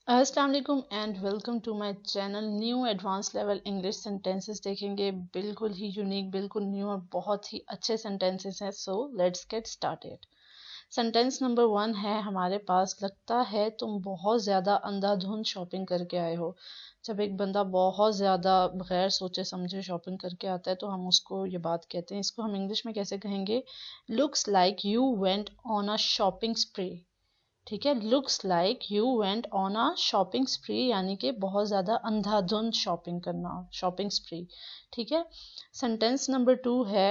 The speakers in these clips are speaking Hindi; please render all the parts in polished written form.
अस्सलाम वालेकुम and welcome to my channel. New advance level English sentences देखेंगे, बिल्कुल ही यूनिक, बिल्कुल न्यू और बहुत ही अच्छे सेंटेंसेस हैं। So let's get started. Sentence number 1 है हमारे पास, लगता है तुम बहुत ज़्यादा अंधाधुंध शॉपिंग करके आए हो। जब एक बंदा बहुत ज़्यादा बगैर सोचे समझे शॉपिंग करके आता है तो हम उसको ये बात कहते हैं। इसको हम इंग्लिश में कैसे कहेंगे? Looks like you went on a shopping spray. ठीक है, looks like you went on a shopping स्प्री, यानी कि बहुत ज़्यादा अंधाधुंध शॉपिंग करना, शॉपिंग स्प्री। ठीक है। सेंटेंस नंबर 2 है,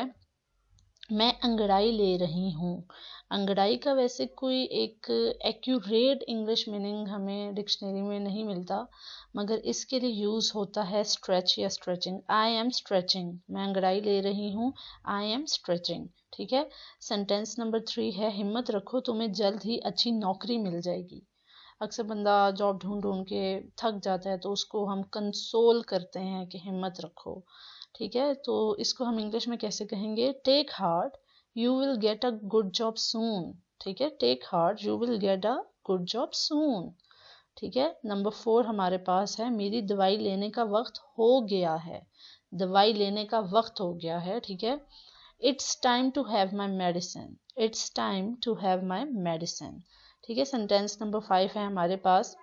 मैं अंगड़ाई ले रही हूँ। अंगड़ाई का वैसे कोई एक एक्यूरेट इंग्लिश मीनिंग हमें डिक्शनरी में नहीं मिलता, मगर इसके लिए यूज़ होता है स्ट्रेच या स्ट्रेचिंग। आई एम स्ट्रेचिंग, मैं अंगड़ाई ले रही हूँ, आई एम स्ट्रेचिंग। ठीक है। सेंटेंस नंबर 3 है, हिम्मत रखो तुम्हें जल्द ही अच्छी नौकरी मिल जाएगी। अक्सर बंदा जॉब ढूंढ ढूंढ के थक जाता है तो उसको हम कंसोल करते हैं कि हिम्मत रखो। ठीक है, तो इसको हम इंग्लिश में कैसे कहेंगे? Take heart, you will get a good job soon. ठीक है, take heart, you will get a good job soon. ठीक है। नंबर 4 हमारे पास है, मेरी दवाई लेने का वक्त हो गया है। दवाई लेने का वक्त हो गया है। ठीक है। It's time to have my medicine, it's time to have my medicine. ठीक है। सेंटेंस नंबर 5 है हमारे पास,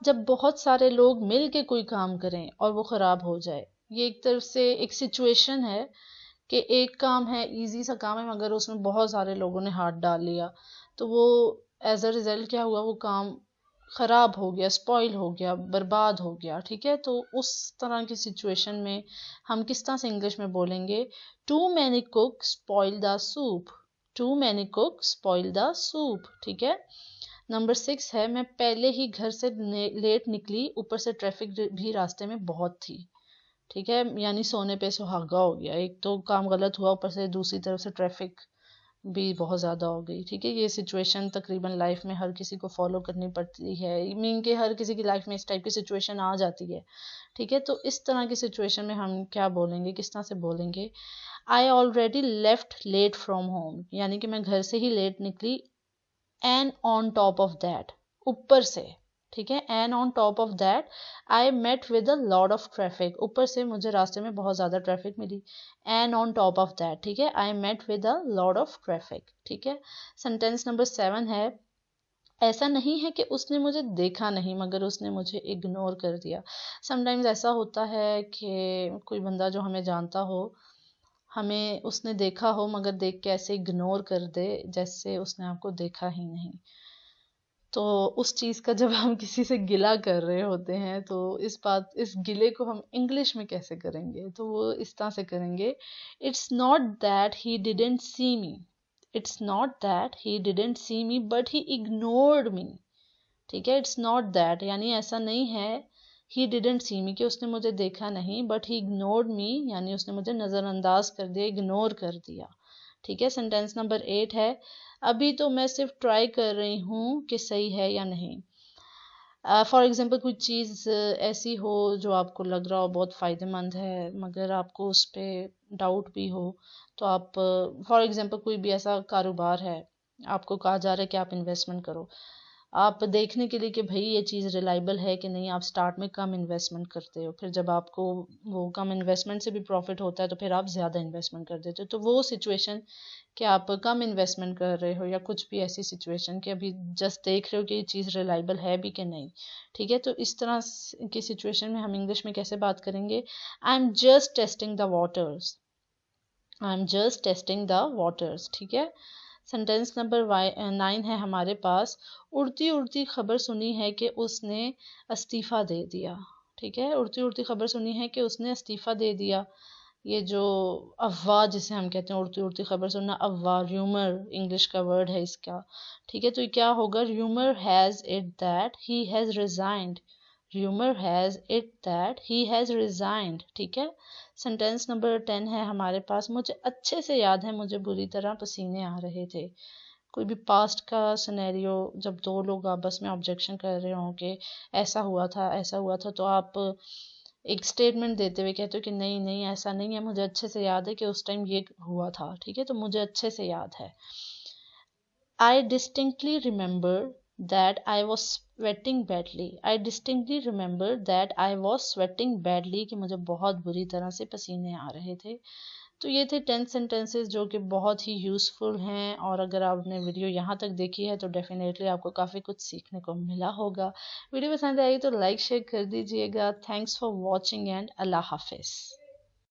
जब बहुत सारे लोग मिल के कोई काम करें और वो ख़राब हो जाए। ये एक तरफ से एक सिचुएशन है कि एक काम है, इजी सा काम है, मगर उसमें बहुत सारे लोगों ने हाथ डाल लिया, तो वो एज अ रिजल्ट क्या हुआ? वो काम ख़राब हो गया, स्पॉइल हो गया, बर्बाद हो गया। ठीक है, तो उस तरह की सिचुएशन में हम किस तरह से इंग्लिश में बोलेंगे? Too many cook spoil the soup, too many cook spoil the soup. ठीक है। नंबर 6 है, मैं पहले ही घर से लेट निकली, ऊपर से ट्रैफिक भी रास्ते में बहुत थी। ठीक है, यानी सोने पे सुहागा हो गया, एक तो काम गलत हुआ, ऊपर से दूसरी तरफ से ट्रैफिक भी बहुत ज़्यादा हो गई। ठीक है, ये सिचुएशन तकरीबन लाइफ में हर किसी को फॉलो करनी पड़ती है, मीन के हर किसी की लाइफ में इस टाइप की सिचुएशन आ जाती है। ठीक है, तो इस तरह की सिचुएशन में हम क्या बोलेंगे, किस तरह से बोलेंगे? I already left late from home, यानी कि मैं घर से ही लेट निकली। And on top of that, ऊपर से। ठीक है, and on top of that I met with a lot of traffic, ऊपर से मुझे रास्ते में बहुत ज़्यादा ट्रैफिक मिली। And on top of that, ठीक है, I met with a lot of traffic. ठीक है। सेंटेंस नंबर 7 है, ऐसा नहीं है कि उसने मुझे देखा नहीं मगर उसने मुझे इग्नोर कर दिया। समटाइम्स ऐसा होता है कि कोई बंदा जो हमें जानता हो, हमें उसने देखा हो मगर देख के ऐसे इग्नोर कर दे जैसे उसने आपको देखा ही नहीं। तो उस चीज़ का जब हम किसी से गिला कर रहे होते हैं तो इस गिले को हम इंग्लिश में कैसे करेंगे? तो वो इस तरह से करेंगे, it's not that he didn't see me, it's not that he didn't see me but he ignored me. ठीक है, इट्स नॉट दैट यानी ऐसा नहीं है, ही डिडंट सी मी कि उसने मुझे देखा नहीं, बट ही इग्नोर्ड मी यानी उसने मुझे नज़रअंदाज कर दिया, इग्नोर कर दिया। ठीक है। सेंटेंस नंबर 8 है, अभी तो मैं सिर्फ ट्राई कर रही हूँ कि सही है या नहीं। फॉर एग्जांपल कोई चीज़ ऐसी हो जो आपको लग रहा हो बहुत फ़ायदेमंद है मगर आपको उस पर डाउट भी हो, तो आप फॉर एग्जांपल कोई भी ऐसा कारोबार है, आपको कहा जा रहा है कि आप इन्वेस्टमेंट करो। आप देखने के लिए कि भाई ये चीज़ रिलायबल है कि नहीं, आप स्टार्ट में कम इन्वेस्टमेंट करते हो, फिर जब आपको वो कम इन्वेस्टमेंट से भी प्रॉफिट होता है तो फिर आप ज़्यादा इन्वेस्टमेंट कर देते हो। तो वो सिचुएशन कि आप कम इन्वेस्टमेंट कर रहे हो या कुछ भी ऐसी सिचुएशन कि अभी जस्ट देख रहे हो कि ये चीज़ रिलायबल है भी कि नहीं। ठीक है, तो इस तरह की सिचुएशन में हम इंग्लिश में कैसे बात करेंगे? I am just testing the waters, I am just testing the waters. ठीक है। सेंटेंस नंबर 9 है हमारे पास, उड़ती उड़ती खबर सुनी है कि उसने इस्तीफ़ा दे दिया। ठीक है, उड़ती उड़ती खबर सुनी है कि उसने इस्तीफ़ा दे दिया। ये जो अफवाह जिसे हम कहते हैं, उड़ती उड़ती खबर सुनना, अफवाह, र्यूमर इंग्लिश का वर्ड है इसका। ठीक है, तो ये क्या होगा? Rumour has it that he has resigned, rumour has it that he has resigned. ठीक है। सेंटेंस नंबर 10 है हमारे पास, मुझे अच्छे से याद है मुझे बुरी तरह पसीने आ रहे थे। कोई भी पास्ट का सिनेरियो, जब दो लोग आपस में ऑब्जेक्शन कर रहे हों कि ऐसा हुआ था ऐसा हुआ था, तो आप एक स्टेटमेंट देते हुए कहते हो कि नहीं नहीं ऐसा नहीं है, मुझे अच्छे से याद है कि उस टाइम ये हुआ था। ठीक है, तो मुझे अच्छे से याद है। आई distinctly remember that I was sweating badly. I distinctly remember that I was sweating badly कि मुझे बहुत बुरी तरह से पसीने आ रहे थे। तो ये थे 10 सेंटेंसेस जो कि बहुत ही यूज़फुल हैं, और अगर आपने वीडियो यहाँ तक देखी है तो डेफिनेटली आपको काफ़ी कुछ सीखने को मिला होगा। वीडियो पसंद आई तो लाइक शेयर कर दीजिएगा। थैंक्स फॉर वॉचिंग एंड अल्लाह हाफिज़।